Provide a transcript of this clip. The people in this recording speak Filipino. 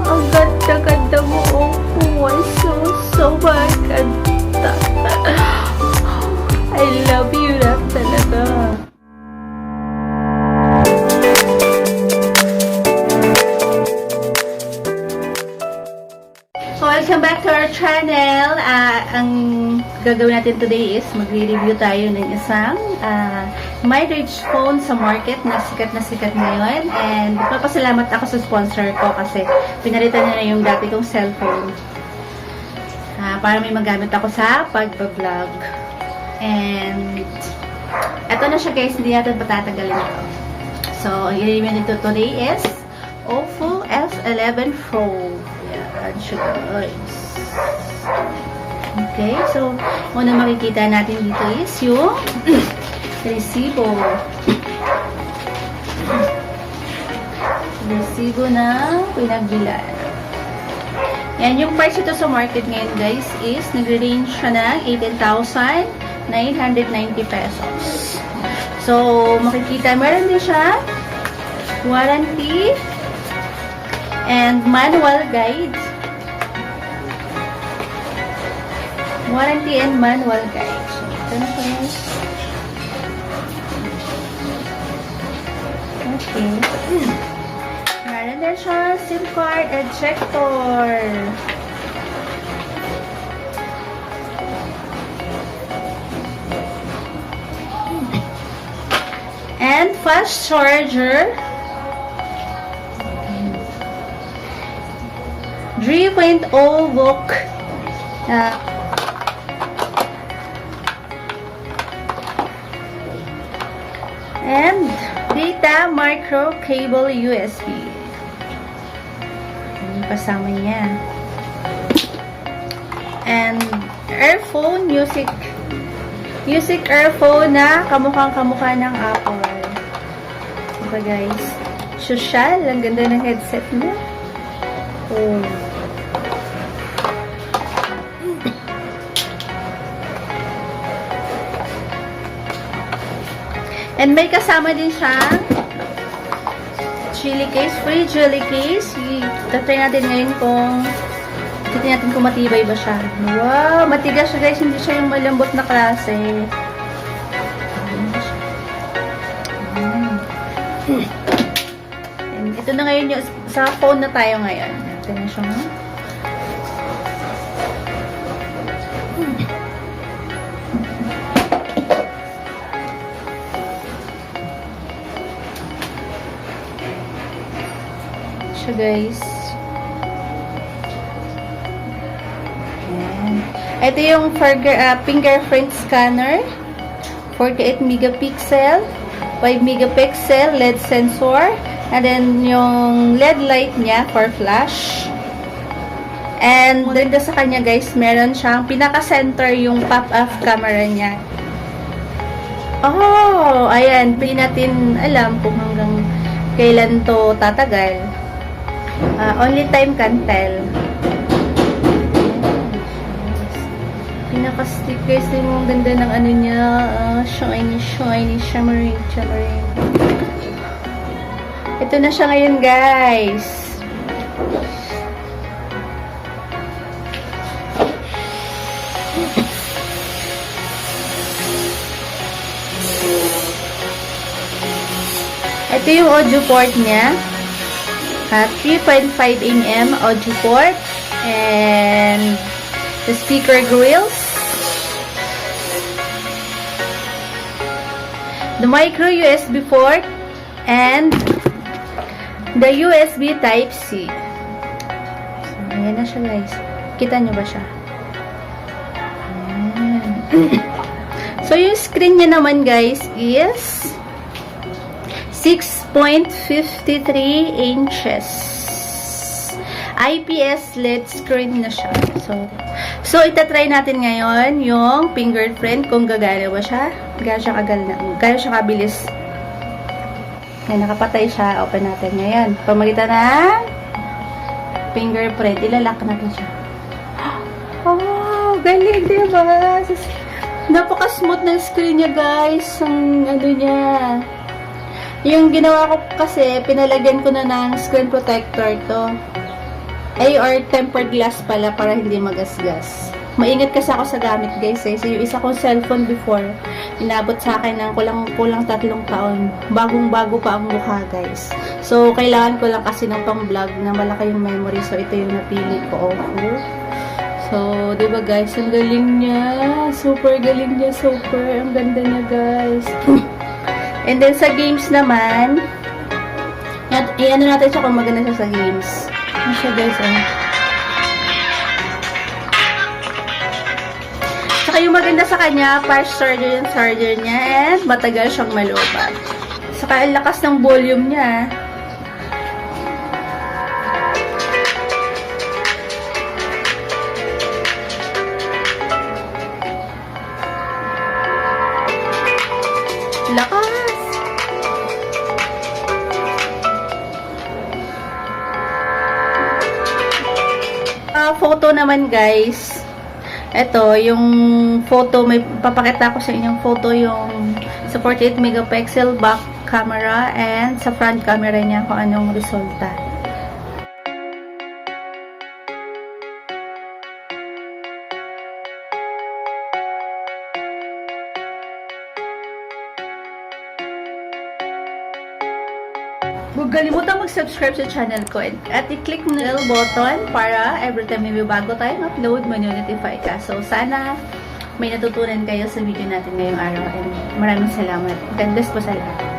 Ang ganda-ganda mo, Oppo. So maganda. I love you na talaga. So, welcome back to our channel. Ang gagawin natin today is magre-review tayo ng isang mid-range phone sa market na sikat ngayon. And papasalamat ako sa sponsor ko kasi pinalitan niya na yung dati kong cellphone para may magamit ako sa pag-vlog. And eto na siya guys, hindi natin patatagalin ito. So, ang i-review nito today is Oppo F11 Pro. Yan siya guys. Okay, so una makikita natin dito is yung resibo. Resibo na pinagbilan. Yan, yung price ito sa market ngayon guys is nagre-range siya ng 18,990 pesos. So, makikita, meron din siya warranty and manual guide. Warranty and manual guide. So, ito na siya. Okay. Meron din siya SIM card ejector. And fast charger. 3.0 VOOC. And data micro cable USB. Yung kasama niya. And earphone music earphone na kamukhang-kamukha ng Apple. Diba guys? Social. Ang ganda ng headset niya. Oh. And may kasama din siyang chili case, free chili case. Tatry natin ngayon kung matibay ba siya. Wow! Matigas siya guys. Hindi siya yung malambot na klase. And ito na ngayon yung sa phone na tayo ngayon. Ito na siya. Siya guys. Ayan. Ito yung fingerprint scanner. 48 megapixel, 5 megapixel LED sensor, and then yung LED light niya for flash. And dito sa kanya guys, meron siyang pinaka-center yung pop-off camera niya. Oh, ayan, hindi natin alam kung hanggang kailan to tatagal. Only time can tell. Pinaka-stick guys, yung ganda ng ano niya, shiny, shimmering. Ito na siya ngayon guys. Ito yung audio port niya. 3.5 mm audio port and the speaker grills, the micro USB port, and the USB Type-C. So, ayan na siya guys. Kita nyo ba siya? Ayan. So, yung screen niya naman guys is 6.53 inches. IPS LED screen na siya. So itatry natin ngayon yung fingerprint kung gagana ba siya. Gano'n siya kabilis. Ngayon, nakapatay siya. Open natin ngayon. Pamagitan ng fingerprint. Ilalak natin siya. Oh, galing, diba? Napaka-smooth ng screen niya, guys. Ang ano niya. Yung ginawa ko kasi, pinalagyan ko na ng screen protector to. Ay, or tempered glass pala para hindi magasgas. Maingat kasi ako sa gamit, guys. So, yung isa kong cellphone before, inabot sa akin ng kulang 3 taon. Bagong-bago pa ang mukha, guys. So, kailangan ko lang kasi ng pang-vlog na malaki yung memory. So, ito yung napili ko. Oppo. So, diba guys, ang galing niya. Super galing niya. Super. Ang ganda niya, guys. And then, sa games naman, i-ano natin siya kung maganda siya sa games. Ano siya, guys, Saka yung maganda sa kanya, fast charger niya, and matagal siyang malupad. Saka ang lakas ng volume niya. Lakas! Photo naman, guys. Ito, yung photo, may papakita ko sa inyong photo yung sa 48 megapixel back camera and sa front camera niya kung anong resulta. Huwag kalimutan mag-subscribe sa channel ko at i-click mo na bell button para every time may bago tayong upload, ma-notify ka. So, sana may natutunan kayo sa video natin ngayong araw. And maraming salamat. God bless po sa lahat.